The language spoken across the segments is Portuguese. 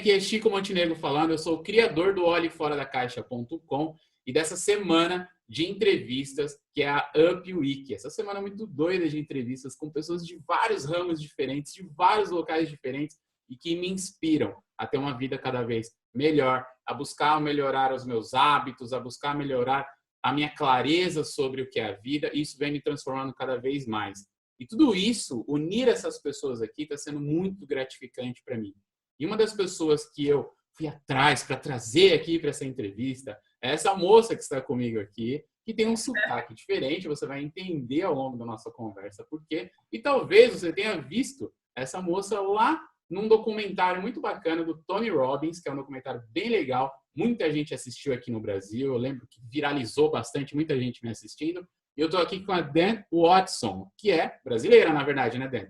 aqui é Chico Montenegro falando, eu sou o criador do olheforadacaixa.com e dessa semana de entrevistas, que é a Up Week. Essa semana é muito doida de entrevistas com pessoas de vários ramos diferentes, de vários locais diferentes e que me inspiram a ter uma vida cada vez melhor, a buscar melhorar os meus hábitos, a buscar melhorar a minha clareza sobre o que é a vida, e isso vem me transformando cada vez mais. E tudo isso, unir essas pessoas aqui, está sendo muito gratificante para mim. E uma das pessoas que eu fui atrás para trazer aqui para essa entrevista é essa moça que está comigo aqui, que tem um sotaque diferente, você vai entender ao longo da nossa conversa por quê. E talvez você tenha visto essa moça lá num documentário muito bacana do Tony Robbins, que é um documentário bem legal. Muita gente assistiu aqui no Brasil, eu lembro que viralizou bastante, muita gente me assistindo. E eu estou aqui com a Dan Watson, que é brasileira, na verdade, né, Dan?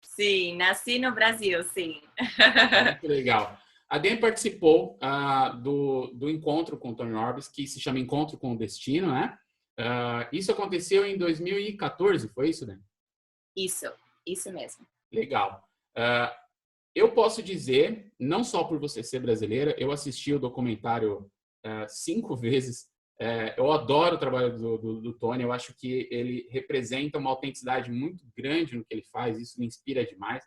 Sim, nasci no Brasil, sim. Muito legal. A Dan participou do encontro com o Tony Robbins, que se chama Encontro com o Destino, né? Isso aconteceu em 2014, foi isso, Dan? Isso mesmo. Legal. Eu posso dizer, não só por você ser brasileira, eu assisti o documentário 5 vezes. Eu adoro o trabalho do Tony, eu acho que ele representa uma autenticidade muito grande no que ele faz, isso me inspira demais.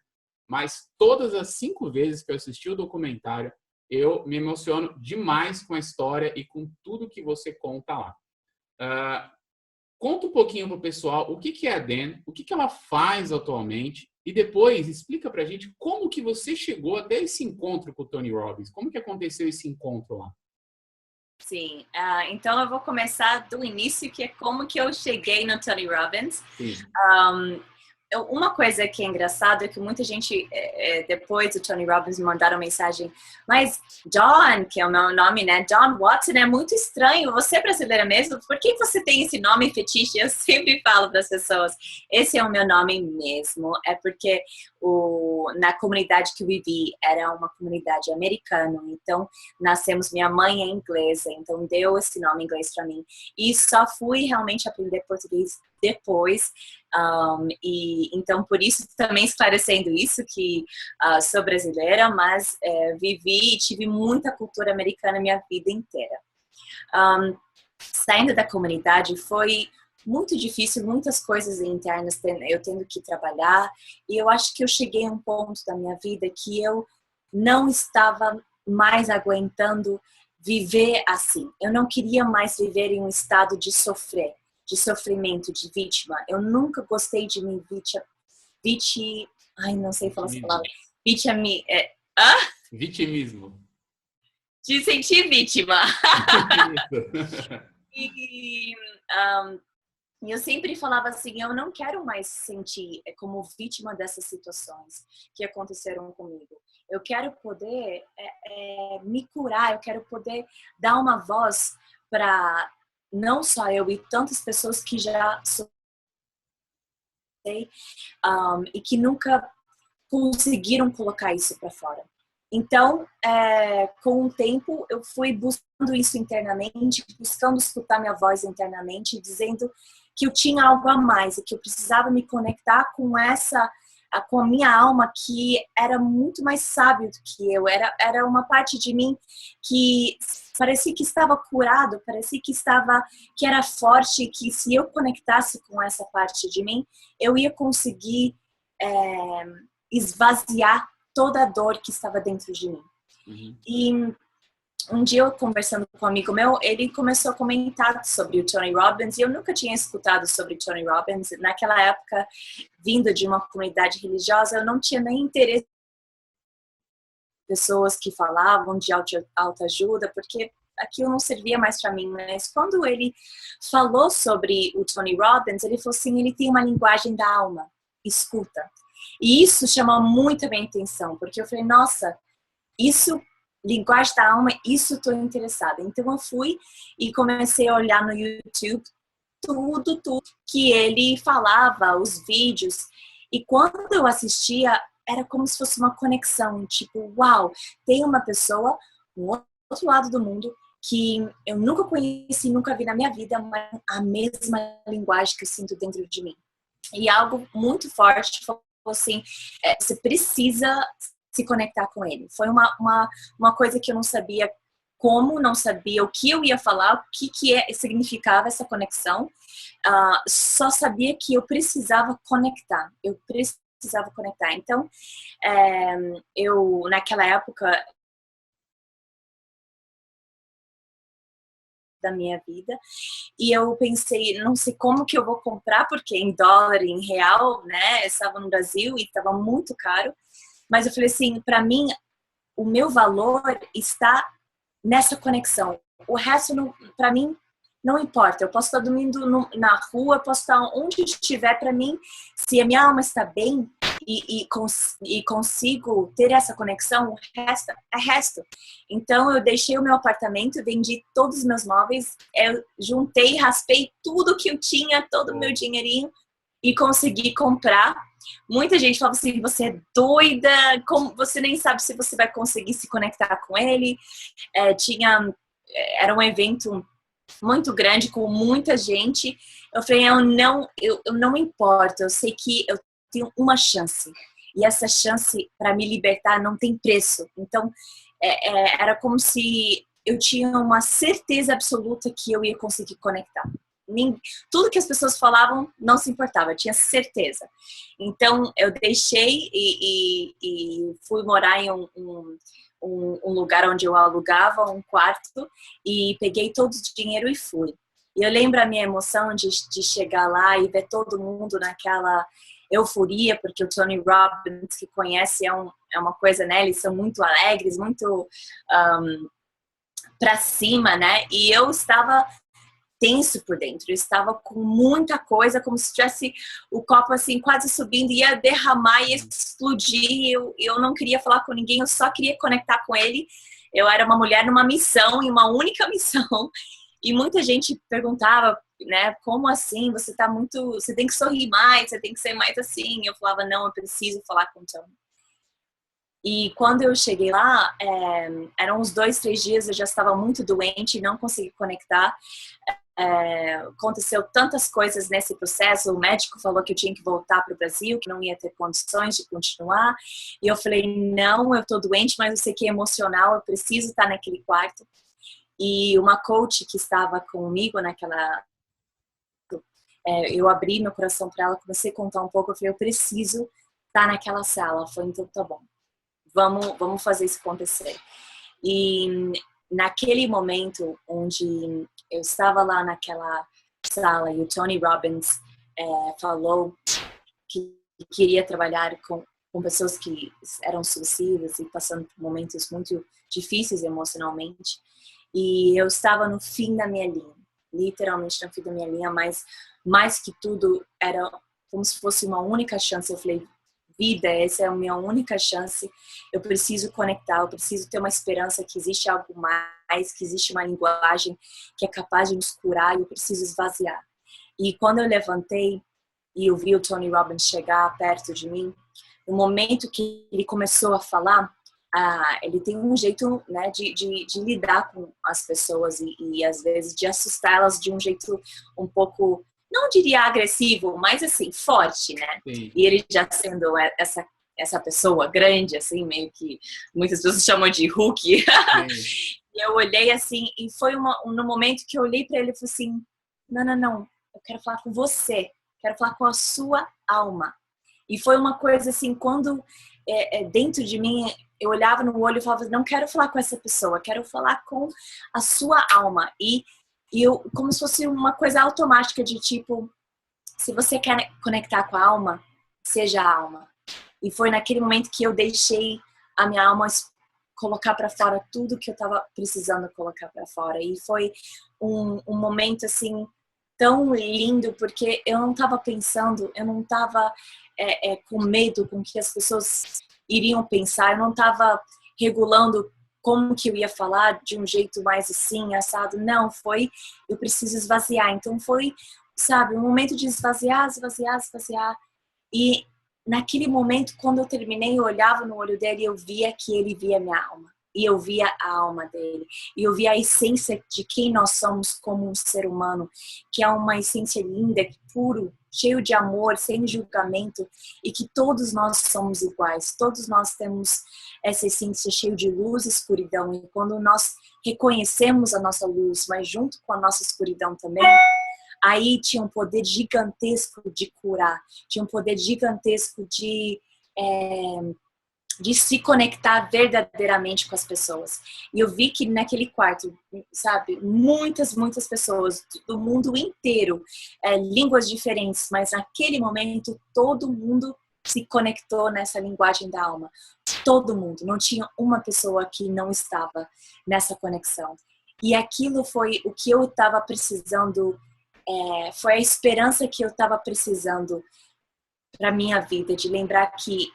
Mas todas as 5 vezes que eu assisti o documentário, eu me emociono demais com a história e com tudo que você conta lá. Conta um pouquinho para o pessoal o que é a Dan, o que ela faz atualmente e depois explica para a gente como que você chegou até esse encontro com o Tony Robbins. Como que aconteceu esse encontro lá? Sim, então eu vou começar do início, que é como que eu cheguei no Tony Robbins. Sim. Uma coisa que é engraçada é que muita gente, depois do Tony Robbins, me mandaram mensagem, mas Dawn, que é o meu nome, né? Dawn Watson, é muito estranho. Você é brasileira mesmo? Por que você tem esse nome fetiche? Eu sempre falo para as pessoas, esse é o meu nome mesmo. É porque na comunidade que eu vivi, era uma comunidade americana. Então, minha mãe é inglesa, então deu esse nome em inglês para mim. E só fui realmente aprender português depois. E então por isso também esclarecendo isso que sou brasileira, mas vivi e tive muita cultura americana minha vida inteira. Saindo da comunidade foi muito difícil, muitas coisas internas eu tendo que trabalhar, e eu acho que eu cheguei a um ponto da minha vida que eu não estava mais aguentando viver assim. Eu não queria mais viver em um estado de sofrimento, de vítima. Eu nunca gostei de me não sei falar essa palavra. Vitimismo. De sentir vítima. E eu sempre falava assim, eu não quero mais sentir como vítima dessas situações que aconteceram comigo. Eu quero poder me curar, eu quero poder dar uma voz para não só eu e tantas pessoas que já e que nunca conseguiram colocar isso para fora. Então, com o tempo, eu fui buscando isso internamente, buscando escutar minha voz internamente, dizendo que eu tinha algo a mais e que eu precisava me conectar com a minha alma, que era muito mais sábio do que eu. Era uma parte de mim que parecia que estava curado, parecia que era forte, que se eu conectasse com essa parte de mim, eu ia conseguir esvaziar toda a dor que estava dentro de mim. Uhum. E um dia eu conversando com um amigo meu, ele começou a comentar sobre o Tony Robbins, e eu nunca tinha escutado sobre Tony Robbins. Naquela época, vindo de uma comunidade religiosa, eu não tinha nem interesse em pessoas que falavam de autoajuda, porque aquilo não servia mais para mim. Mas quando ele falou sobre o Tony Robbins, ele falou assim, ele tem uma linguagem da alma, escuta. E isso chamou muito a minha atenção, porque eu falei, nossa, linguagem da alma, isso estou interessada. Então eu fui e comecei a olhar no YouTube tudo que ele falava, os vídeos. E quando eu assistia, era como se fosse uma conexão, tipo, uau, tem uma pessoa no outro lado do mundo que eu nunca conheci, nunca vi na minha vida, mas a mesma linguagem que eu sinto dentro de mim. E algo muito forte, assim, você se conectar com ele. Foi uma coisa que eu não sabia como, não sabia o que eu ia falar, o que significava essa conexão. Só sabia que eu precisava conectar. Então, eu, naquela época da minha vida, e eu pensei, não sei como que eu vou comprar, porque em dólar, em real, né, eu estava no Brasil e estava muito caro, mas eu falei assim, para mim, o meu valor está nessa conexão. O resto, para mim, não importa. Eu posso estar dormindo na rua, posso estar onde estiver. Para mim, se a minha alma está bem e consigo ter essa conexão, o resto é resto. Então, eu deixei o meu apartamento, vendi todos os meus móveis, eu juntei, raspei tudo que eu tinha, todo o meu dinheirinho e consegui comprar. Muita gente falava assim, você é doida, como você nem sabe se você vai conseguir se conectar com ele. Era um evento muito grande, com muita gente. Eu falei, eu não importo, eu sei que eu tenho uma chance. E essa chance para me libertar não tem preço. Então, era como se eu tinha uma certeza absoluta que eu ia conseguir conectar. Tudo que as pessoas falavam não se importava, eu tinha certeza. Então, eu deixei e fui morar em um lugar onde eu alugava um quarto e peguei todo o dinheiro e fui. E eu lembro a minha emoção de chegar lá e ver todo mundo naquela euforia, porque o Tony Robbins, que conhece, é uma coisa, né? Eles são muito alegres, muito pra cima, né? E eu estava tenso por dentro, eu estava com muita coisa, como se tivesse o copo assim quase subindo, ia derramar e explodir. Eu não queria falar com ninguém, eu só queria conectar com ele. Eu era uma mulher numa missão, em uma única missão, e muita gente perguntava, né, como assim? Você tem que sorrir mais, você tem que ser mais assim. Eu falava, não, eu preciso falar com o Tony. E quando eu cheguei lá, eram uns 2, 3 dias, eu já estava muito doente, não consegui conectar. Aconteceu tantas coisas nesse processo. O médico falou que eu tinha que voltar para o Brasil, que não ia ter condições de continuar. E eu falei, não, eu estou doente, mas eu sei que é emocional, eu preciso estar naquele quarto. E uma coach que estava comigo naquela... eu abri meu coração para ela, comecei a contar um pouco, eu falei, eu preciso estar naquela sala. Ela falou, então tá bom, vamos fazer isso acontecer. E naquele momento onde eu estava lá naquela sala e o Tony Robbins falou que queria trabalhar com pessoas que eram suicidas e passando por momentos muito difíceis emocionalmente, e eu estava no fim da minha linha, literalmente no fim da minha linha, mas mais que tudo era como se fosse uma única chance. Eu falei, vida, essa é a minha única chance, eu preciso conectar, eu preciso ter uma esperança que existe algo mais, que existe uma linguagem que é capaz de nos curar, e eu preciso esvaziar. E quando eu levantei e eu vi o Tony Robbins chegar perto de mim, no momento que ele começou a falar, ele tem um jeito, né, de lidar com as pessoas e às vezes de assustá-las de um jeito um pouco, não diria agressivo, mas assim, forte, né? Sim. E ele já sendo essa pessoa grande, assim, meio que muitas pessoas chamam de Hulk. E eu olhei assim, e foi no momento que eu olhei para ele e falei assim, não, eu quero falar com você, quero falar com a sua alma. E foi uma coisa assim, quando dentro de mim, eu olhava no olho e falava, não quero falar com essa pessoa, quero falar com a sua alma. E eu, como se fosse uma coisa automática de tipo, se você quer conectar com a alma, seja a alma. E foi naquele momento que eu deixei a minha alma colocar para fora tudo que eu estava precisando colocar para fora. E foi um momento assim tão lindo, porque eu não estava pensando, eu não estava com medo com que as pessoas iriam pensar, eu não estava regulando como que eu ia falar de um jeito mais assim, assado. Não, eu preciso esvaziar. Então foi, sabe, um momento de esvaziar. E naquele momento, quando eu terminei, eu olhava no olho dele e eu via que ele via minha alma. E eu via a alma dele. E eu via a essência de quem nós somos como um ser humano, que é uma essência linda, puro, cheio de amor, sem julgamento, e que todos nós somos iguais. Todos nós temos essa essência cheia de luz e escuridão. E quando nós reconhecemos a nossa luz, mas junto com a nossa escuridão também, aí tinha um poder gigantesco de curar, tinha um poder gigantesco de se conectar verdadeiramente com as pessoas. E eu vi que naquele quarto, sabe, muitas pessoas do mundo inteiro, línguas diferentes, mas naquele momento todo mundo se conectou nessa linguagem da alma. Todo mundo, não tinha uma pessoa que não estava nessa conexão. E aquilo foi o que eu estava precisando, foi a esperança que eu estava precisando para minha vida, de lembrar que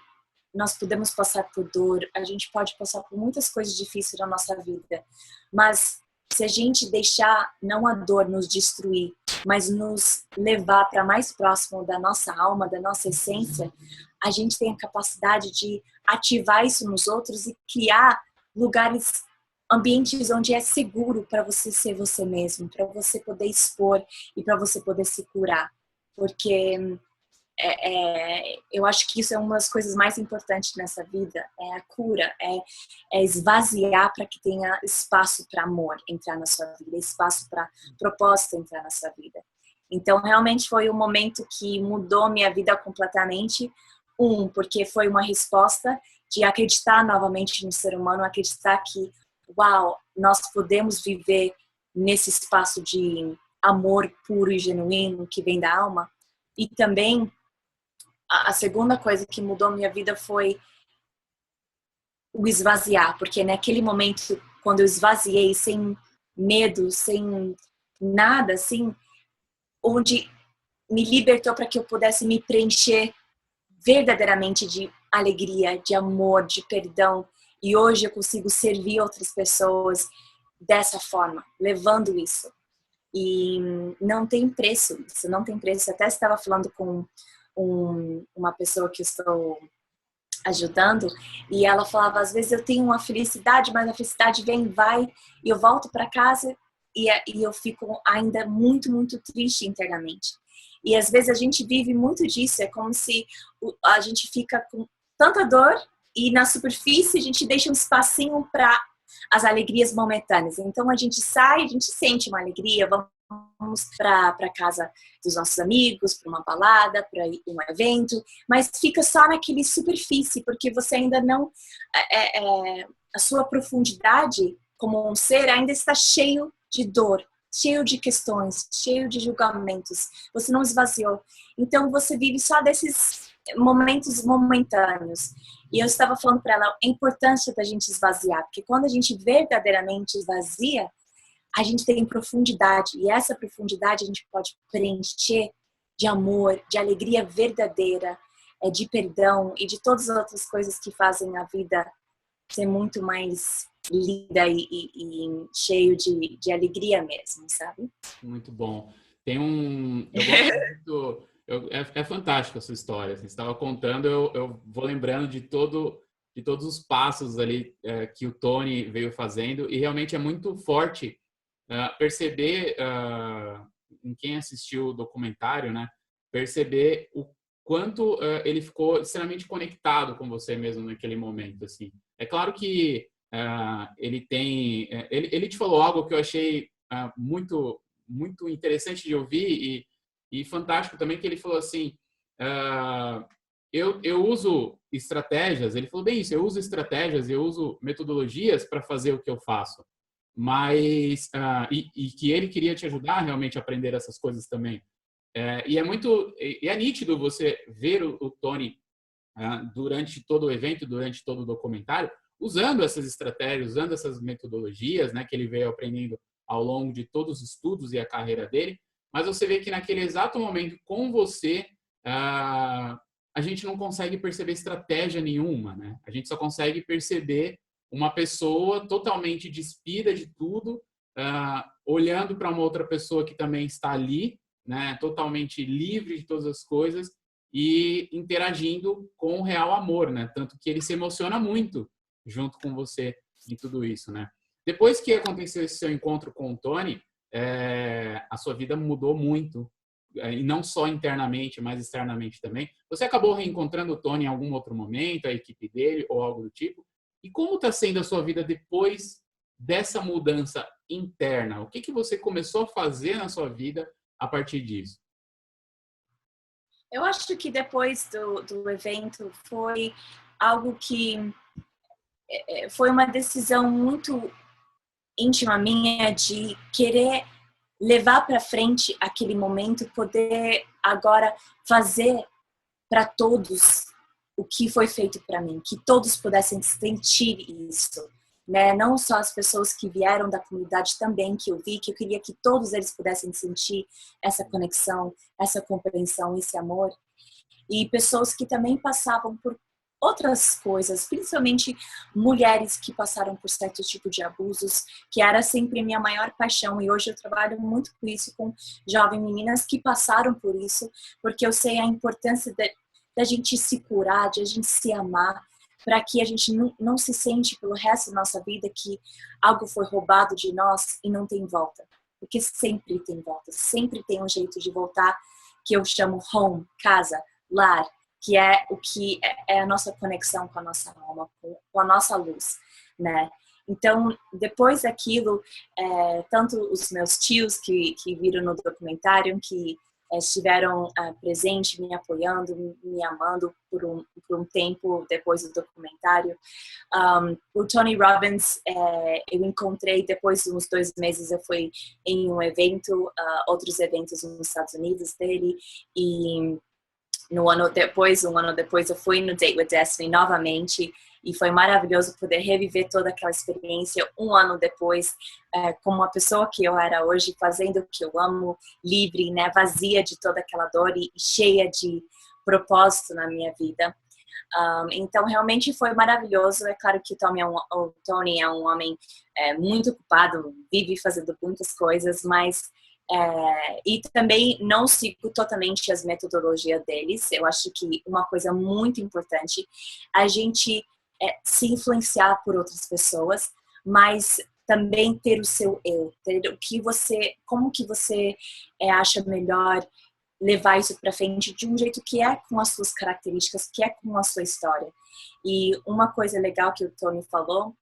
nós podemos passar por dor, a gente pode passar por muitas coisas difíceis na nossa vida, mas se a gente deixar não a dor nos destruir, mas nos levar para mais próximo da nossa alma, da nossa essência, a gente tem a capacidade de ativar isso nos outros e criar lugares, ambientes onde é seguro para você ser você mesmo, para você poder expor e para você poder se curar. Porque eu acho que isso é uma das coisas mais importantes nessa vida, é a cura, é esvaziar para que tenha espaço para amor entrar na sua vida, espaço para propósito entrar na sua vida. Então, realmente foi um momento que mudou minha vida completamente. Porque foi uma resposta de acreditar novamente no ser humano, acreditar que, uau, nós podemos viver nesse espaço de amor puro e genuíno que vem da alma. E também a segunda coisa que mudou minha vida foi o esvaziar, porque naquele momento, quando eu esvaziei, sem medo, sem nada, assim, onde me libertou para que eu pudesse me preencher verdadeiramente de alegria, de amor, de perdão. E hoje eu consigo servir outras pessoas dessa forma, levando isso. E não tem preço, isso não tem preço. Eu até estava falando com uma pessoa que eu estou ajudando, e ela falava, às vezes eu tenho uma felicidade, mas a felicidade vem e vai, e eu volto para casa e eu fico ainda muito triste internamente. E às vezes a gente vive muito disso, é como se a gente fica com tanta dor e na superfície a gente deixa um espacinho para as alegrias momentâneas. Então a gente sai, a gente sente uma alegria, vamos para casa dos nossos amigos, para uma balada, para um evento, mas fica só naquele superfície, porque você ainda não... a sua profundidade como um ser ainda está cheio de dor, cheio de questões, cheio de julgamentos. Você não esvaziou. Então você vive só desses momentos momentâneos. E eu estava falando para ela a importância da gente esvaziar, porque quando a gente verdadeiramente esvazia, a gente tem profundidade, e essa profundidade a gente pode preencher de amor, de alegria verdadeira, de perdão e de todas as outras coisas que fazem a vida ser muito mais linda e cheio de alegria mesmo, sabe? Muito bom. Tem eu gosto muito... É fantástica a sua história. Você estava contando, eu vou lembrando de todos os passos ali que o Tony veio fazendo, e realmente é muito forte perceber, em quem assistiu o documentário, né, perceber o quanto ele ficou extremamente conectado com você mesmo naquele momento. Assim. É claro que ele tem... ele te falou algo que eu achei muito interessante de ouvir e fantástico também, que ele falou assim, eu uso estratégias, ele falou bem isso, eu uso estratégias, eu uso metodologias para fazer o que eu faço, mas e que ele queria te ajudar realmente a aprender essas coisas também. E é nítido você ver o Tony durante todo o evento, durante todo o documentário, usando essas estratégias, usando essas metodologias, né, que ele veio aprendendo ao longo de todos os estudos e a carreira dele, mas você vê que naquele exato momento com você, a gente não consegue perceber estratégia nenhuma, né? A gente só consegue perceber uma pessoa totalmente despida de tudo, olhando para uma outra pessoa que também está ali, né, totalmente livre de todas as coisas e interagindo com o real amor, né? Tanto que ele se emociona muito junto com você de tudo isso, né? Depois que aconteceu esse seu encontro com o Tony, a sua vida mudou muito, e não só internamente, mas externamente também. Você acabou reencontrando o Tony em algum outro momento, a equipe dele ou algo do tipo? E como está sendo a sua vida depois dessa mudança interna? O que que você começou a fazer na sua vida a partir disso? Eu acho que depois do evento foi algo que foi uma decisão muito íntima minha de querer levar para frente aquele momento, poder agora fazer para todos o que foi feito para mim, que todos pudessem sentir isso, né? Não só as pessoas que vieram da comunidade também, que eu vi, que eu queria que todos eles pudessem sentir essa conexão, essa compreensão, esse amor. E pessoas que também passavam por outras coisas, principalmente mulheres que passaram por certo tipo de abusos, que era sempre minha maior paixão, e hoje eu trabalho muito com isso, com jovens meninas que passaram por isso, porque eu sei a importância da gente se curar, de a gente se amar, para que a gente não se sente pelo resto da nossa vida que algo foi roubado de nós e não tem volta, porque sempre tem volta, sempre tem um jeito de voltar, que eu chamo home, casa, lar, que é o que é a nossa conexão com a nossa alma, com a nossa luz, né? Então, depois daquilo, tanto os meus tios que viram no documentário, que estiveram presentes, me apoiando, me amando por um tempo depois do documentário. O Tony Robbins, eu encontrei depois de uns 2 meses, eu fui em um evento, outros eventos nos Estados Unidos dele, e um ano depois, eu fui no Date with Destiny novamente e foi maravilhoso poder reviver toda aquela experiência um ano depois, como uma pessoa que eu era hoje, fazendo o que eu amo, livre, né, vazia de toda aquela dor e cheia de propósito na minha vida. Então, realmente foi maravilhoso. É claro que o Tony é um homem muito ocupado, vive fazendo muitas coisas, mas e também não sigo totalmente as metodologias deles. Eu acho que uma coisa muito importante a gente se influenciar por outras pessoas, mas também ter o seu eu, ter como que você acha melhor levar isso para frente de um jeito que é com as suas características, que é com a sua história. E uma coisa legal que o Tony falou,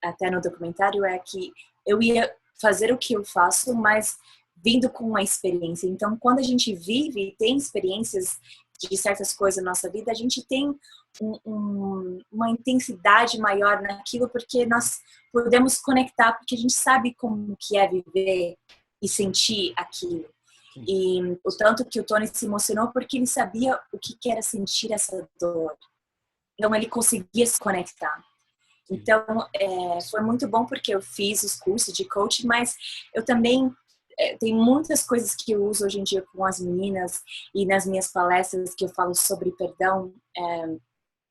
até no documentário, é que eu ia fazer o que eu faço, mas vindo com uma experiência. Então, quando a gente vive e tem experiências de certas coisas na nossa vida, a gente tem uma intensidade maior naquilo, porque nós podemos conectar, porque a gente sabe como que é viver e sentir aquilo. E o tanto que o Tony se emocionou, porque ele sabia o que era sentir essa dor. Então, ele conseguia se conectar. Então, foi muito bom porque eu fiz os cursos de coaching, mas eu também tenho muitas coisas que eu uso hoje em dia com as meninas e nas minhas palestras que eu falo sobre perdão,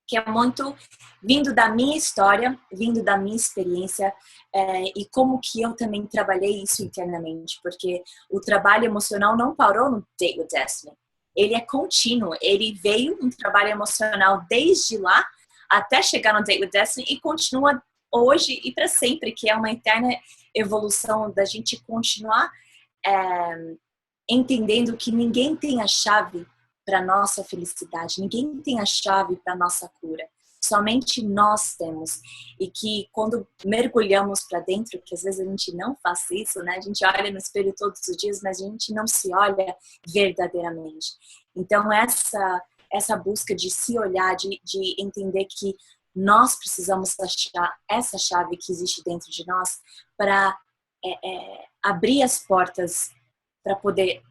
que é muito vindo da minha história, vindo da minha experiência e como que eu também trabalhei isso internamente, porque o trabalho emocional não parou no Date with Destiny. Ele é contínuo, ele veio um trabalho emocional desde lá até chegar no Date with Destiny e continua hoje e para sempre, que é uma eterna evolução da gente continuar entendendo que ninguém tem a chave para nossa felicidade, ninguém tem a chave para nossa cura, somente nós temos. E que quando mergulhamos para dentro, que às vezes a gente não faz isso, né? A gente olha no espelho todos os dias, mas a gente não se olha verdadeiramente. Então essa busca de se olhar, de entender que nós precisamos achar essa chave que existe dentro de nós para abrir as portas para poder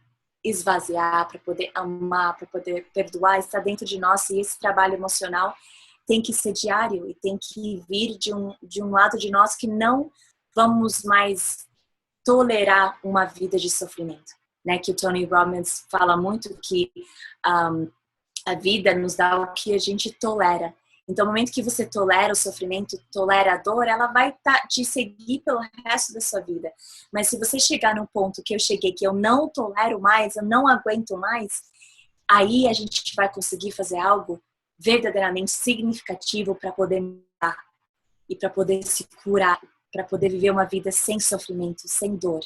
esvaziar, para poder amar, para poder perdoar, está dentro de nós. E esse trabalho emocional tem que ser diário e tem que vir de um lado de nós que não vamos mais tolerar uma vida de sofrimento, né? Que o Tony Robbins fala muito que a vida nos dá o que a gente tolera. Então, no momento que você tolera o sofrimento, tolera a dor, ela vai te seguir pelo resto da sua vida. Mas se você chegar num ponto que eu cheguei, que eu não tolero mais, eu não aguento mais, aí a gente vai conseguir fazer algo verdadeiramente significativo para poder mudar. e para poder se curar, para poder viver uma vida sem sofrimento, sem dor.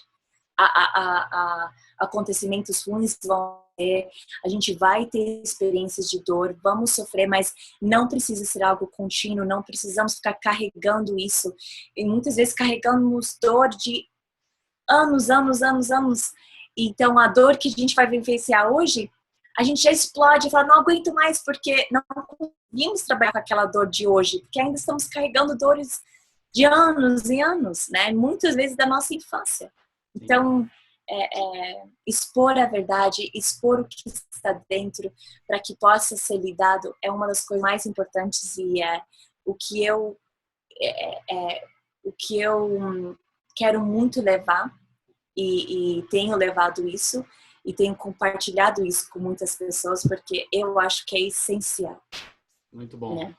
Acontecimentos ruins vão ter, a gente vai ter experiências de dor, vamos sofrer, mas não precisa ser algo contínuo, não precisamos ficar carregando isso. E muitas vezes carregamos dor de anos. Então, a dor que a gente vai vivenciar hoje, a gente já explode e fala, não aguento mais, porque não conseguimos trabalhar com aquela dor de hoje, porque ainda estamos carregando dores de anos e anos, né? Muitas vezes da nossa infância. Então, expor a verdade, expor o que está dentro para que possa ser lidado é uma das coisas mais importantes e é o que eu quero muito levar e tenho levado isso e tenho compartilhado isso com muitas pessoas porque eu acho que é essencial. Muito bom. Né?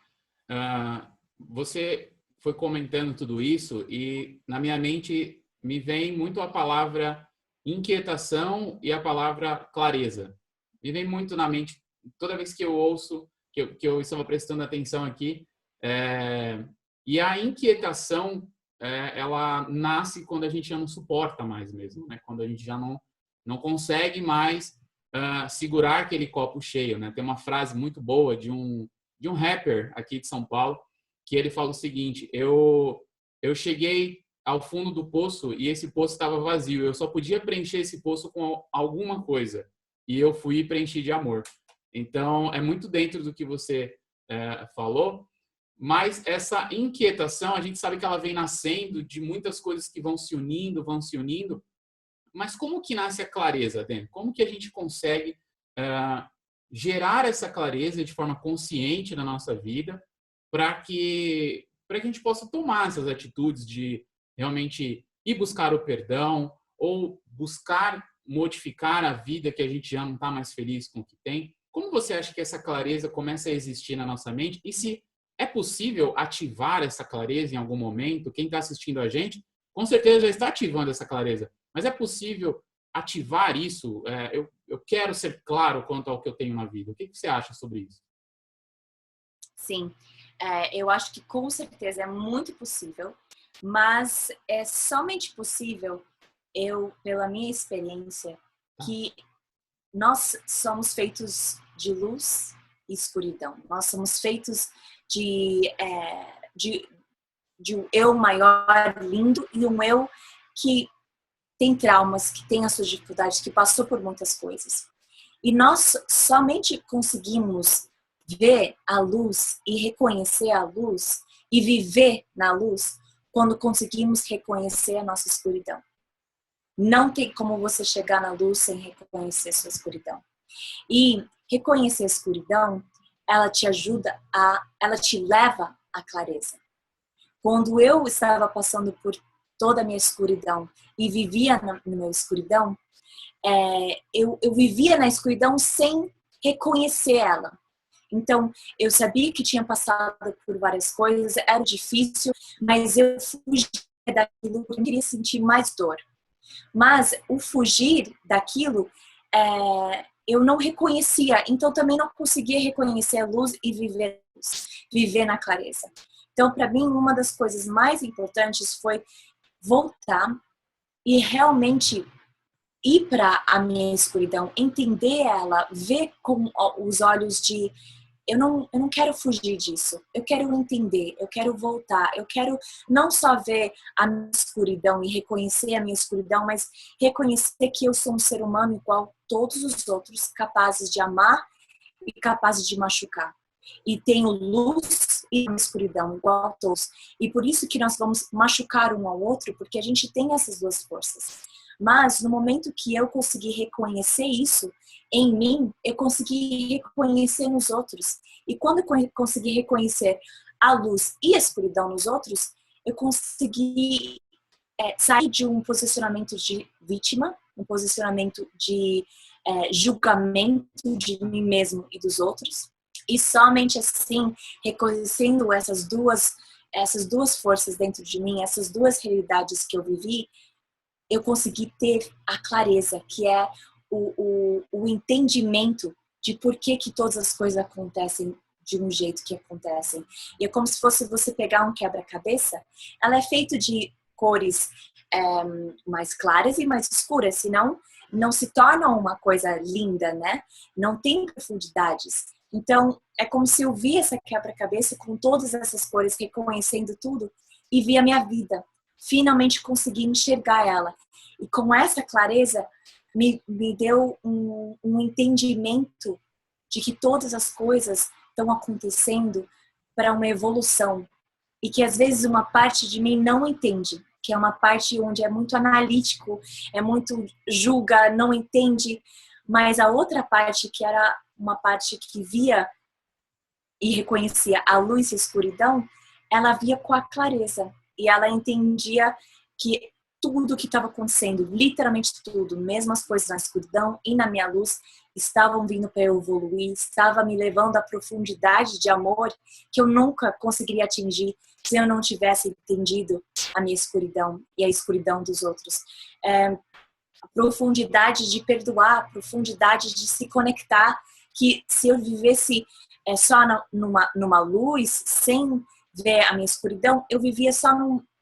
Você foi comentando tudo isso e na minha mente me vem muito a palavra inquietação e a palavra clareza. Me vem muito na mente toda vez que eu ouço, que eu estava prestando atenção aqui. E a inquietação, ela nasce quando a gente já não suporta mais mesmo, né? Quando a gente já não consegue mais segurar aquele copo cheio, né? Tem uma frase muito boa de um rapper aqui de São Paulo, que ele fala o seguinte, eu cheguei ao fundo do poço e esse poço estava vazio. Eu só podia preencher esse poço com alguma coisa. E eu fui e preenchi de amor. Então, é muito dentro do que você falou. Mas essa inquietação, a gente sabe que ela vem nascendo de muitas coisas que vão se unindo. Mas como que nasce a clareza, Dan? Como que a gente consegue gerar essa clareza de forma consciente na nossa vida para que a gente possa tomar essas atitudes de realmente ir buscar o perdão ou buscar modificar a vida que a gente já não está mais feliz com o que tem? Como você acha que essa clareza começa a existir na nossa mente? E se é possível ativar essa clareza em algum momento? Quem está assistindo a gente, com certeza já está ativando essa clareza. Mas é possível ativar isso? Eu quero ser claro quanto ao que eu tenho na vida. O que você acha sobre isso? Sim, eu acho que com certeza é muito possível. Mas é somente possível, pela minha experiência, que nós somos feitos de luz e escuridão. Nós somos feitos de um eu maior, lindo, e um eu que tem traumas, que tem as suas dificuldades, que passou por muitas coisas. E nós somente conseguimos ver a luz e reconhecer a luz e viver na luz quando conseguimos reconhecer a nossa escuridão. Não tem como você chegar na luz sem reconhecer sua escuridão. E reconhecer a escuridão, ela te leva à clareza. Quando eu estava passando por toda a minha escuridão e vivia na minha escuridão, eu vivia na escuridão sem reconhecer ela. Então, eu sabia que tinha passado por várias coisas, era difícil, mas eu fugia daquilo porque eu queria sentir mais dor. Mas o fugir daquilo, eu não reconhecia, então também não conseguia reconhecer a luz e viver na clareza. Então, para mim, uma das coisas mais importantes foi voltar e realmente ir para a minha escuridão, entender ela, ver com os olhos de eu não quero fugir disso, eu quero entender, eu quero voltar, eu quero não só ver a minha escuridão e reconhecer a minha escuridão, mas reconhecer que eu sou um ser humano igual todos os outros, capazes de amar e capazes de machucar. E tenho luz e escuridão igual a todos. E por isso que nós vamos machucar um ao outro, porque a gente tem essas duas forças. Mas no momento que eu consegui reconhecer isso em mim, eu consegui reconhecer nos outros. E quando eu consegui reconhecer a luz e a escuridão nos outros, eu consegui sair de um posicionamento de vítima, um posicionamento de julgamento de mim mesmo e dos outros. E somente assim, reconhecendo essas duas forças dentro de mim, essas duas realidades que eu vivi, eu consegui ter a clareza, que é o entendimento de por que todas as coisas acontecem de um jeito que acontecem. E é como se fosse você pegar um quebra-cabeça. Ela é feita de cores mais claras e mais escuras, senão não se torna uma coisa linda, né? Não tem profundidades. Então, é como se eu via essa quebra-cabeça com todas essas cores, reconhecendo tudo, e via a minha vida. Finalmente consegui enxergar ela. E com essa clareza, me deu um entendimento de que todas as coisas estão acontecendo para uma evolução. E que às vezes uma parte de mim não entende, que é uma parte onde é muito analítico, é muito julga, não entende, mas a outra parte, que era uma parte que via e reconhecia a luz e a escuridão, ela via com a clareza e ela entendia que tudo que estava acontecendo, literalmente tudo, mesmo as coisas na escuridão e na minha luz, estavam vindo para eu evoluir, estava me levando à profundidade de amor que eu nunca conseguiria atingir se eu não tivesse entendido a minha escuridão e a escuridão dos outros. A profundidade de perdoar, a profundidade de se conectar, que se eu vivesse só numa luz, sem ver a minha escuridão, eu vivia só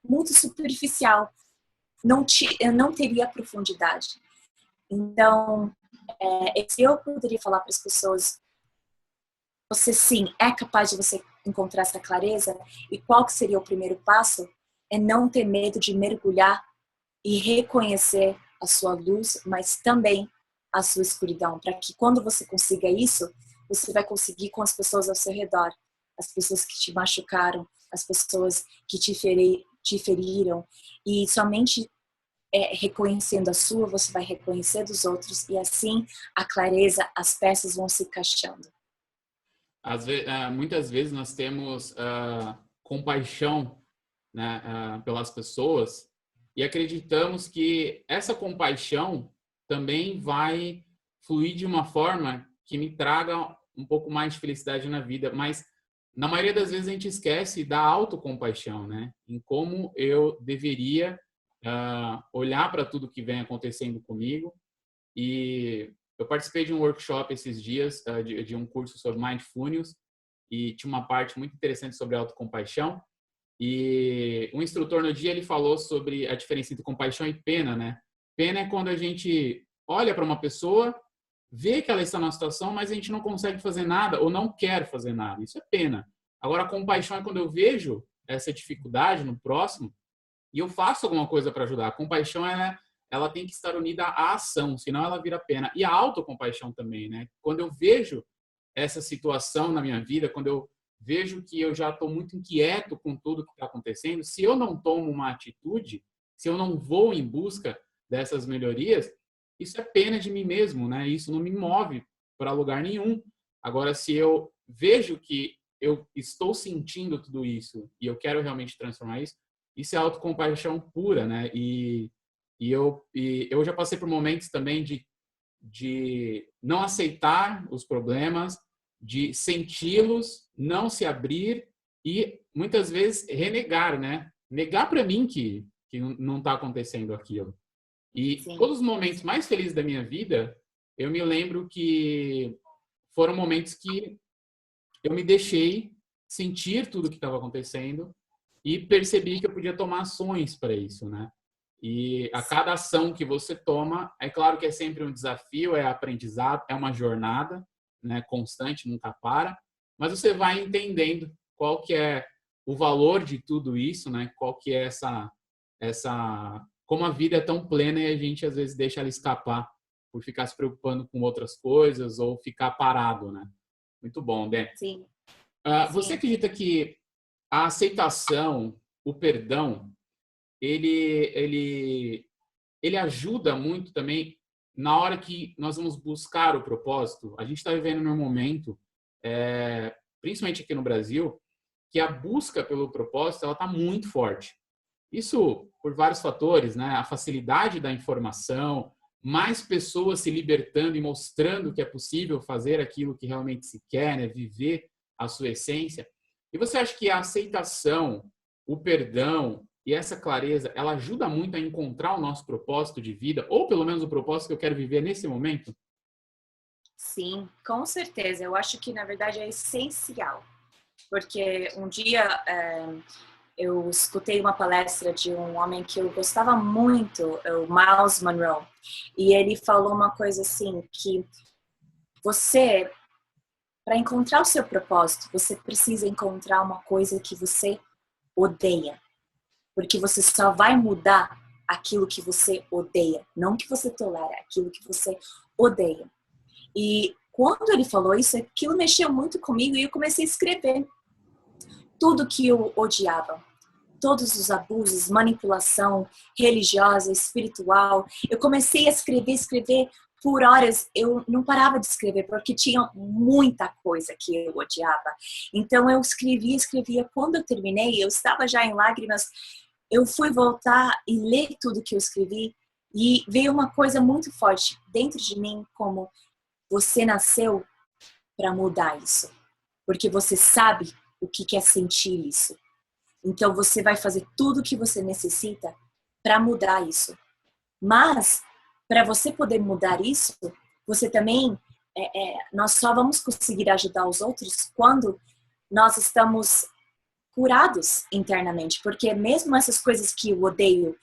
muito superficial. Eu não teria profundidade. Então, se eu poderia falar para as pessoas, você sim é capaz de você encontrar essa clareza, e qual que seria o primeiro passo? É não ter medo de mergulhar e reconhecer a sua luz, mas também a sua escuridão, para que quando você consiga isso, você vai conseguir com as pessoas ao seu redor, as pessoas que te machucaram, as pessoas que te feriram, e somente reconhecendo a sua, você vai reconhecer dos outros, e assim a clareza, as peças vão se encaixando. Muitas vezes nós temos compaixão, né, pelas pessoas, e acreditamos que essa compaixão também vai fluir de uma forma que me traga um pouco mais de felicidade na vida, mas na maioria das vezes a gente esquece da autocompaixão, né? Em como eu deveria olhar para tudo que vem acontecendo comigo. E eu participei de um workshop esses dias, de um curso sobre Mindfulness, e tinha uma parte muito interessante sobre autocompaixão. E o instrutor no dia ele falou sobre a diferença entre compaixão e pena, né? Pena é quando a gente olha para uma pessoa, vê que ela está numa situação, mas a gente não consegue fazer nada ou não quer fazer nada. Isso é pena. Agora, compaixão é quando eu vejo essa dificuldade no próximo e eu faço alguma coisa para ajudar. A compaixão, ela tem que estar unida à ação, senão ela vira pena. E a autocompaixão também, né? Quando eu vejo essa situação na minha vida, quando eu vejo que eu já estou muito inquieto com tudo que está acontecendo, se eu não tomo uma atitude, se eu não vou em busca dessas melhorias, isso é pena de mim mesmo, né? Isso não me move para lugar nenhum. Agora, se eu vejo que eu estou sentindo tudo isso e eu quero realmente transformar isso é autocompaixão pura, né? E eu já passei por momentos também de não aceitar os problemas, de senti-los, não se abrir e muitas vezes renegar, né? Negar para mim que não está acontecendo aquilo. E Sim. todos os momentos mais felizes da minha vida, eu me lembro que foram momentos que eu me deixei sentir tudo o que estava acontecendo e percebi que eu podia tomar ações para isso, né? E a cada ação que você toma, é claro que é sempre um desafio, é aprendizado, é uma jornada, né, constante, nunca para, mas você vai entendendo qual que é o valor de tudo isso, né? Qual que é como a vida é tão plena e a gente às vezes deixa ela escapar por ficar se preocupando com outras coisas ou ficar parado, né? Muito bom, Dé. Sim. Você acredita que a aceitação, o perdão, ele ajuda muito também na hora que nós vamos buscar o propósito? A gente está vivendo num momento, principalmente aqui no Brasil, que a busca pelo propósito ela está muito forte. Isso por vários fatores, né? A facilidade da informação, mais pessoas se libertando e mostrando que é possível fazer aquilo que realmente se quer, né? Viver a sua essência. E você acha que a aceitação, o perdão e essa clareza, ela ajuda muito a encontrar o nosso propósito de vida, ou pelo menos o propósito que eu quero viver nesse momento? Sim, com certeza. Eu acho que, na verdade, é essencial. Porque um dia eu escutei uma palestra de um homem que eu gostava muito, o Miles Monroe. E ele falou uma coisa assim, que você, para encontrar o seu propósito, você precisa encontrar uma coisa que você odeia. Porque você só vai mudar aquilo que você odeia. Não que você tolera, aquilo que você odeia. E quando ele falou isso, aquilo mexeu muito comigo e eu comecei a escrever tudo que eu odiava. Todos os abusos, manipulação religiosa, espiritual. Eu comecei a escrever por horas. Eu não parava de escrever porque tinha muita coisa que eu odiava. Então eu escrevia. Quando eu terminei, eu estava já em lágrimas. Eu fui voltar e ler tudo que eu escrevi e veio uma coisa muito forte dentro de mim, como você nasceu para mudar isso, porque você sabe o que é sentir isso. Então você vai fazer tudo o que você necessita para mudar isso. Mas para você poder mudar isso, você também nós só vamos conseguir ajudar os outros quando nós estamos curados internamente, porque mesmo essas coisas que eu odeio,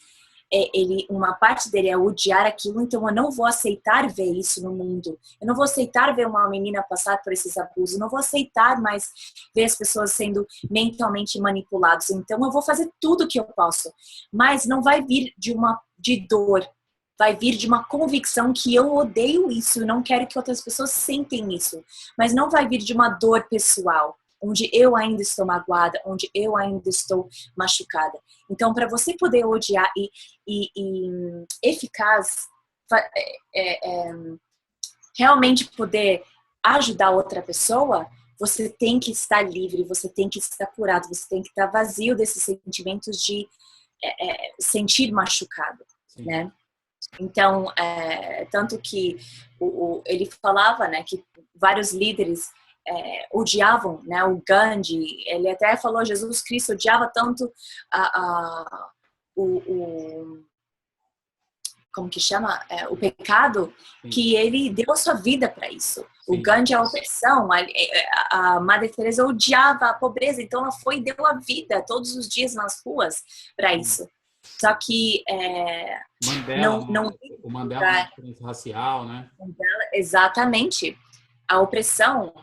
uma parte dele é odiar aquilo, então eu não vou aceitar ver isso no mundo. Eu não vou aceitar ver uma menina passar por esses abusos, eu não vou aceitar mais ver as pessoas sendo mentalmente manipuladas. Então eu vou fazer tudo o que eu posso, mas não vai vir de dor, vai vir de uma convicção que eu odeio isso, eu não quero que outras pessoas sentem isso, mas não vai vir de uma dor pessoal, onde eu ainda estou magoada, onde eu ainda estou machucada. Então, para você poder odiar e eficaz, realmente poder ajudar outra pessoa, você tem que estar livre, você tem que estar curado, você tem que estar vazio desses sentimentos de sentir machucado, Sim. né? Então, tanto que ele falava, né, que vários líderes odiavam, né, o Gandhi, ele até falou, Jesus Cristo odiava tanto como que chama? O pecado, Sim. que ele deu a sua vida para isso. Sim. O Gandhi é a opressão, a Madre Teresa odiava a pobreza, então ela foi e deu a vida todos os dias nas ruas para isso. Só que Mandela, não o Mandela racial, né? Mandela, exatamente. A opressão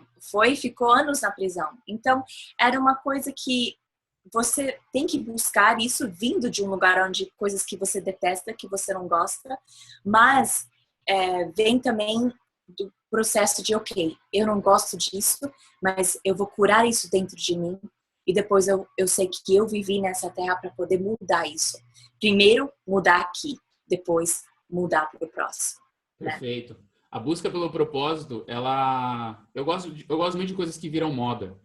ficou anos na prisão. Então, era uma coisa que você tem que buscar isso vindo de um lugar onde coisas que você detesta, que você não gosta, mas vem também do processo de, ok, eu não gosto disso, mas eu vou curar isso dentro de mim e depois eu sei que eu vivi nessa terra para poder mudar isso. Primeiro, mudar aqui, depois mudar para o próximo. Perfeito. Né? A busca pelo propósito, eu gosto muito de coisas que viram moda.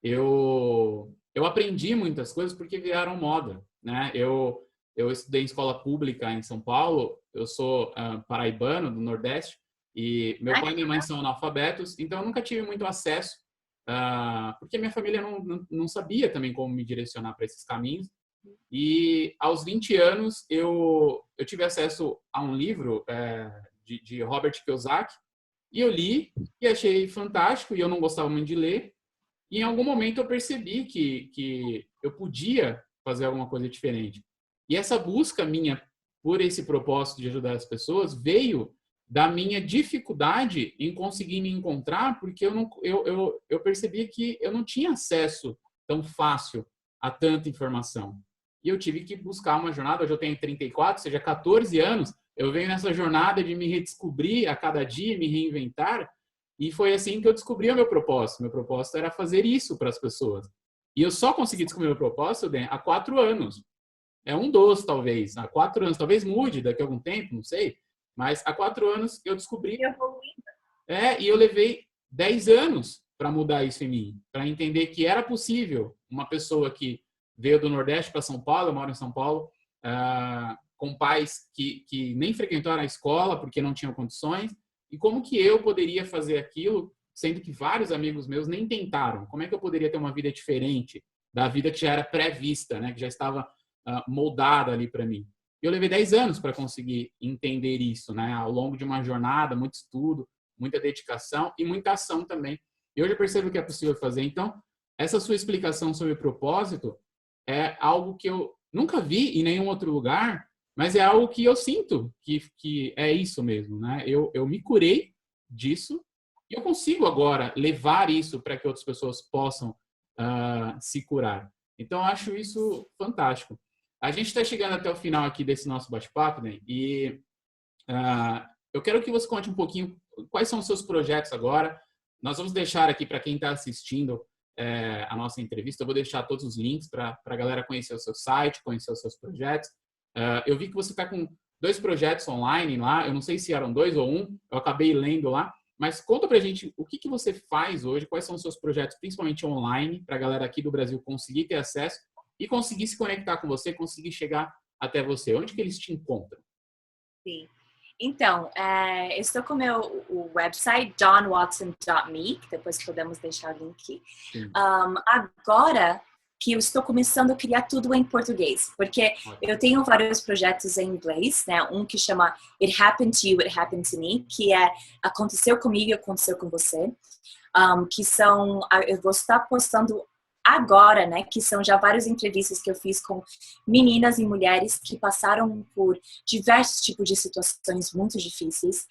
Eu aprendi muitas coisas porque viraram moda, né? Eu estudei em escola pública em São Paulo, eu sou paraibano, do Nordeste, e meu pai e minha mãe são analfabetos, então eu nunca tive muito acesso, porque minha família não sabia também como me direcionar para esses caminhos. E aos 20 anos eu tive acesso a um livro de Robert Kiyosaki, e eu li e achei fantástico, e eu não gostava muito de ler. E em algum momento eu percebi que eu podia fazer alguma coisa diferente. E essa busca minha por esse propósito de ajudar as pessoas veio da minha dificuldade em conseguir me encontrar, porque eu percebi que eu não tinha acesso tão fácil a tanta informação. E eu tive que buscar uma jornada. Hoje eu tenho 34, ou seja, 14 anos. Eu venho nessa jornada de me redescobrir a cada dia, me reinventar. E foi assim que eu descobri o meu propósito. Meu propósito era fazer isso para as pessoas. E eu só consegui descobrir o meu propósito, Dan, há 4 anos. É um dos, talvez. Há 4 anos. Talvez mude daqui a algum tempo, não sei. Mas há 4 anos eu descobri. E eu levei 10 anos para mudar isso em mim. Para entender que era possível uma pessoa que veio do Nordeste para São Paulo, eu moro em São Paulo, com pais que nem frequentaram a escola porque não tinham condições. E como que eu poderia fazer aquilo, sendo que vários amigos meus nem tentaram? Como é que eu poderia ter uma vida diferente da vida que já era pré-vista, né? Que já estava moldada ali para mim? E eu levei 10 anos para conseguir entender isso, né? Ao longo de uma jornada, muito estudo, muita dedicação e muita ação também. E hoje eu percebo que é possível fazer. Então, essa sua explicação sobre propósito é algo que eu nunca vi em nenhum outro lugar, mas é algo que eu sinto que é isso mesmo, né? Eu me curei disso e eu consigo agora levar isso para que outras pessoas possam se curar. Então, eu acho isso fantástico. A gente está chegando até o final aqui desse nosso bate-papo, né? E eu quero que você conte um pouquinho quais são os seus projetos agora. Nós vamos deixar aqui para quem está assistindo a nossa entrevista, eu vou deixar todos os links para a galera conhecer o seu site, conhecer os seus projetos. Eu vi que você está com 2 projetos online lá, eu não sei se eram 2 ou 1, eu acabei lendo lá, mas conta pra gente o que você faz hoje, quais são os seus projetos, principalmente online, para a galera aqui do Brasil conseguir ter acesso e conseguir se conectar com você, conseguir chegar até você. Onde que eles te encontram? Sim. Então, eu estou com o website dawnwatson.me, que depois podemos deixar o link. Agora que eu estou começando a criar tudo em português, porque eu tenho vários projetos em inglês, né? Um que chama It Happened to You, It Happened to Me, que é aconteceu comigo, aconteceu com você, que são, eu vou estar postando agora, né, que são já várias entrevistas que eu fiz com meninas e mulheres que passaram por diversos tipos de situações muito difíceis,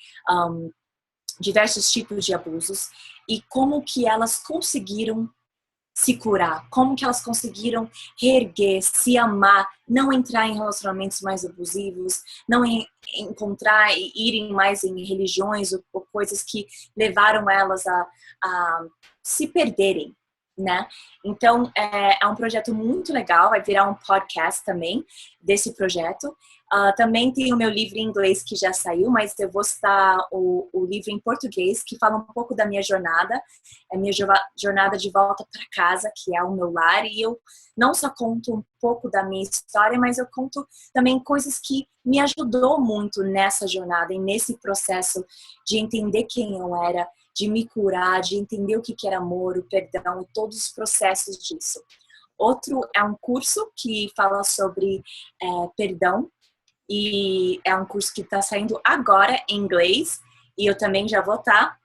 diversos tipos de abusos, e como que elas conseguiram se curar, como que elas conseguiram reerguer, se amar, não entrar em relacionamentos mais abusivos, não encontrar e irem mais em religiões ou coisas que levaram elas a se perderem, né? Então, é um projeto muito legal, vai virar um podcast também desse projeto. Também tem o meu livro em inglês que já saiu, mas eu vou citar o livro em português, que fala um pouco da minha jornada, a minha jornada de volta para casa, que é o meu lar, e eu não só conto um pouco da minha história, mas eu conto também coisas que me ajudou muito nessa jornada e nesse processo de entender quem eu era, de me curar, de entender o que era amor, o perdão e todos os processos disso. Outro é um curso que fala sobre perdão, e é um curso que está saindo agora em inglês, e eu também já vou estar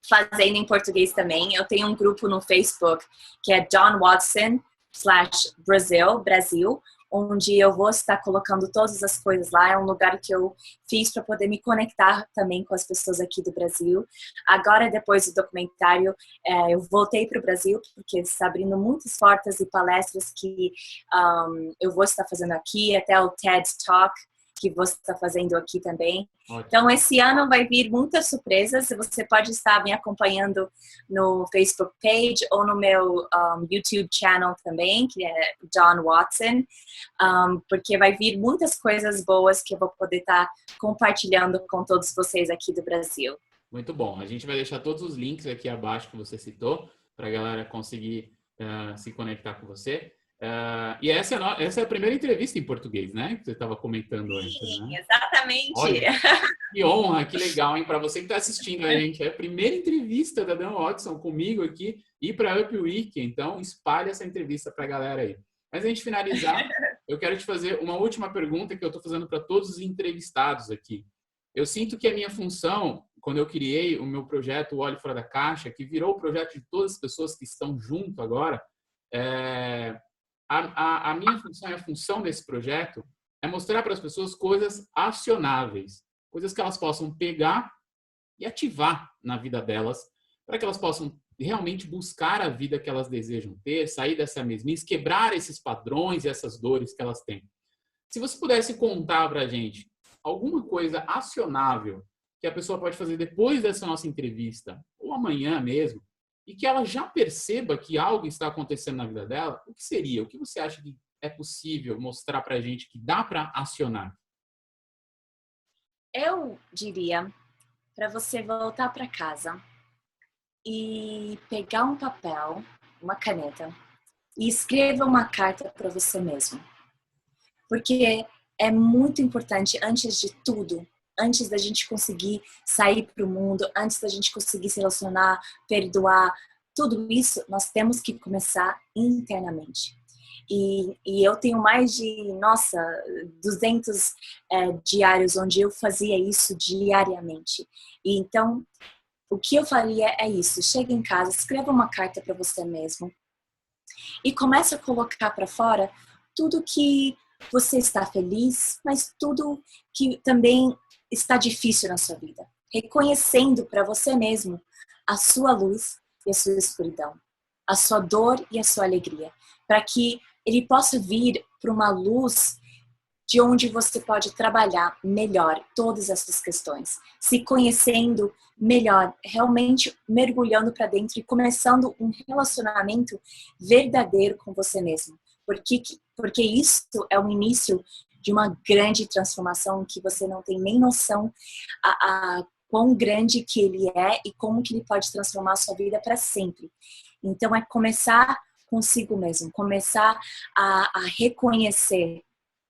fazendo em português também. Eu tenho um grupo no Facebook que é Dawn Watson /Brasil, onde eu vou estar colocando todas as coisas lá. É um lugar que eu fiz para poder me conectar também com as pessoas aqui do Brasil. Agora, depois do documentário, eu voltei para o Brasil, porque está abrindo muitas portas e palestras que eu vou estar fazendo aqui, até o TED Talk, que você está fazendo aqui também. Ótimo. Então, esse ano vai vir muitas surpresas. Você pode estar me acompanhando no Facebook page ou no meu YouTube channel também, que é Dawn Watson, porque vai vir muitas coisas boas que eu vou poder estar compartilhando com todos vocês aqui do Brasil. Muito bom. A gente vai deixar todos os links aqui abaixo que você citou, para a galera conseguir se conectar com você. E essa é a primeira entrevista em português, né? Que você estava comentando antes, né? Sim, exatamente. Olha, que honra, que legal, hein? Para você que está assistindo a gente, é a primeira entrevista da Dawn Watson comigo aqui e para a Up Week. Então, espalhe essa entrevista para a galera aí. Mas, antes de finalizar, eu quero te fazer uma última pergunta que eu estou fazendo para todos os entrevistados aqui. Eu sinto que a minha função, quando eu criei o meu projeto, o Olhe Fora da Caixa, que virou o projeto de todas as pessoas que estão junto agora, a minha função e a função desse projeto é mostrar para as pessoas coisas acionáveis, coisas que elas possam pegar e ativar na vida delas, para que elas possam realmente buscar a vida que elas desejam ter, sair dessa mesmice, quebrar esses padrões e essas dores que elas têm. Se você pudesse contar para a gente alguma coisa acionável que a pessoa pode fazer depois dessa nossa entrevista, ou amanhã mesmo, e que ela já perceba que algo está acontecendo na vida dela, o que seria? O que você acha que é possível mostrar para a gente que dá para acionar? Eu diria para você voltar para casa e pegar um papel, uma caneta e escreva uma carta para você mesmo. Porque é muito importante, antes de tudo, antes da gente conseguir sair para o mundo, antes da gente conseguir se relacionar, perdoar, tudo isso nós temos que começar internamente. E eu tenho mais de, 200 diários onde eu fazia isso diariamente. E então, o que eu faria é isso. Chega em casa, escreva uma carta para você mesmo e comece a colocar para fora tudo que você está feliz, mas tudo que também está difícil na sua vida. Reconhecendo para você mesmo a sua luz e a sua escuridão, a sua dor e a sua alegria, para que ele possa vir para uma luz de onde você pode trabalhar melhor todas essas questões, se conhecendo melhor, realmente mergulhando para dentro e começando um relacionamento verdadeiro com você mesmo. Porque isso é o início de uma grande transformação que você não tem nem noção a quão grande que ele é e como que ele pode transformar a sua vida para sempre. Então, é começar consigo mesmo, começar a reconhecer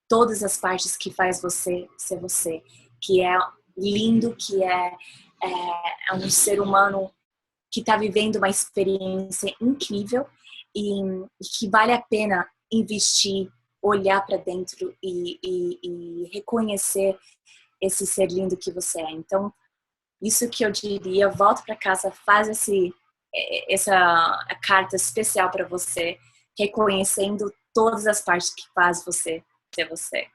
todas as partes que faz você ser você, que é lindo, que é um ser humano que está vivendo uma experiência incrível e que vale a pena investir, olhar para dentro e reconhecer esse ser lindo que você é. Então, isso que eu diria, volta para casa, faz essa carta especial para você, reconhecendo todas as partes que faz você ser você.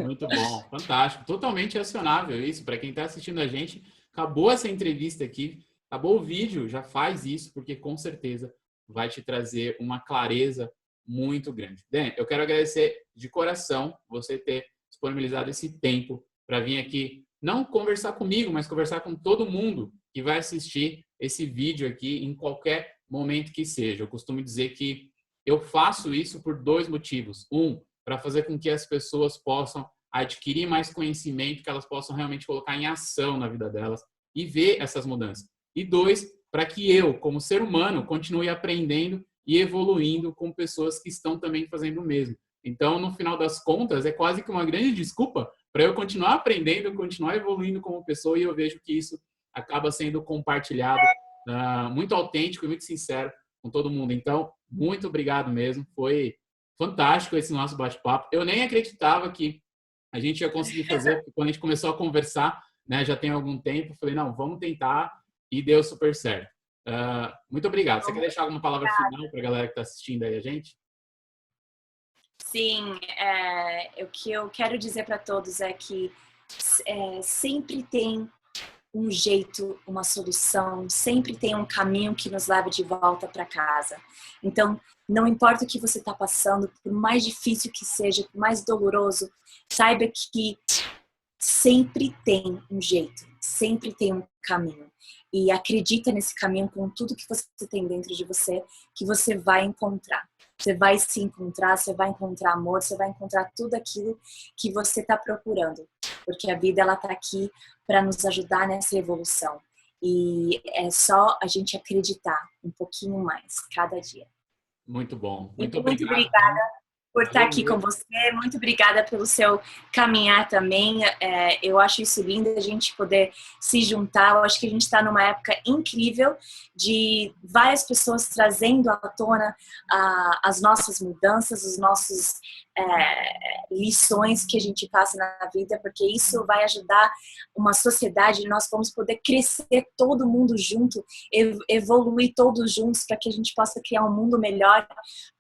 Muito bom, fantástico, totalmente acionável isso. Para quem está assistindo a gente, acabou essa entrevista aqui, acabou o vídeo, já faz isso, porque com certeza vai te trazer uma clareza muito grande. Dan, eu quero agradecer de coração você ter disponibilizado esse tempo para vir aqui, não conversar comigo, mas conversar com todo mundo que vai assistir esse vídeo aqui em qualquer momento que seja. Eu costumo dizer que eu faço isso por 2 motivos. Para fazer com que as pessoas possam adquirir mais conhecimento, que elas possam realmente colocar em ação na vida delas e ver essas mudanças. E 2, para que eu, como ser humano, continue aprendendo e evoluindo com pessoas que estão também fazendo o mesmo. Então, no final das contas, é quase que uma grande desculpa para eu continuar aprendendo, continuar evoluindo como pessoa, e eu vejo que isso acaba sendo compartilhado muito autêntico e muito sincero com todo mundo. Então, muito obrigado mesmo. Foi fantástico esse nosso bate-papo. Eu nem acreditava que a gente ia conseguir fazer, porque quando a gente começou a conversar, né, já tem algum tempo, eu falei, não, vamos tentar, e deu super certo. Muito obrigado. Você quer deixar alguma palavra final para a galera que está assistindo aí a gente? Sim, o que eu quero dizer para todos é que sempre tem um jeito, uma solução, sempre tem um caminho que nos leva de volta para casa. Então, não importa o que você está passando, por mais difícil que seja, por mais doloroso, saiba que sempre tem um jeito, sempre tem um caminho. E acredita nesse caminho com tudo que você tem dentro de você, que você vai encontrar. Você vai se encontrar, você vai encontrar amor, você vai encontrar tudo aquilo que você está procurando. Porque a vida, ela está aqui para nos ajudar nessa evolução. E é só a gente acreditar um pouquinho mais, cada dia. Muito bom. Muito obrigada por estar aqui com você. Muito obrigada pelo seu caminhar também. Eu acho isso lindo, a gente poder se juntar. Eu acho que a gente está numa época incrível de várias pessoas trazendo à tona as nossas mudanças, os nossos lições que a gente passa na vida, porque isso vai ajudar uma sociedade, nós vamos poder crescer todo mundo junto, evoluir todos juntos, para que a gente possa criar um mundo melhor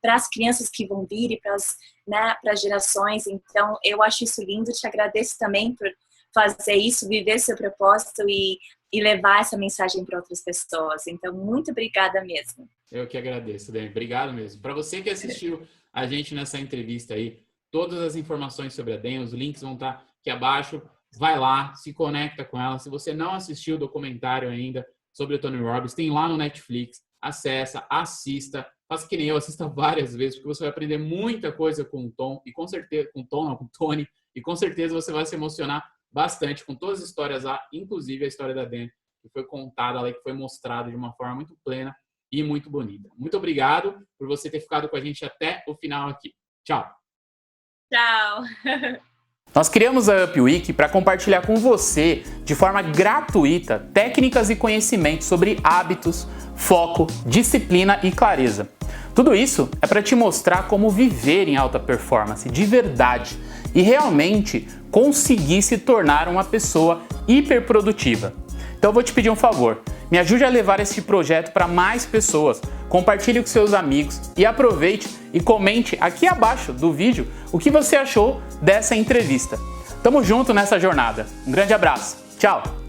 para as crianças que vão vir e para as gerações. Então, eu acho isso lindo, te agradeço também por fazer isso, viver seu propósito e levar essa mensagem para outras pessoas. Então, muito obrigada mesmo. Eu que agradeço, Dani. Obrigado mesmo. Para você que assistiu a gente nessa entrevista aí, todas as informações sobre a Dan, os links vão estar aqui abaixo. Vai lá, se conecta com ela. Se você não assistiu o documentário ainda sobre o Tony Robbins, tem lá no Netflix. Acessa, assista. Faça que nem eu, assista várias vezes, porque você vai aprender muita coisa com o Tom, e com certeza, com o Tony, e com certeza você vai se emocionar bastante com todas as histórias lá, inclusive a história da Dan, que foi contada lá, que foi mostrada de uma forma muito plena e muito bonita. Muito obrigado por você ter ficado com a gente até o final aqui. Tchau! Tchau! Nós criamos a UpWeek para compartilhar com você, de forma gratuita, técnicas e conhecimentos sobre hábitos, foco, disciplina e clareza. Tudo isso é para te mostrar como viver em alta performance de verdade e realmente conseguir se tornar uma pessoa hiperprodutiva. Então eu vou te pedir um favor, me ajude a levar este projeto para mais pessoas, compartilhe com seus amigos e aproveite e comente aqui abaixo do vídeo o que você achou dessa entrevista. Tamo junto nessa jornada. Um grande abraço. Tchau!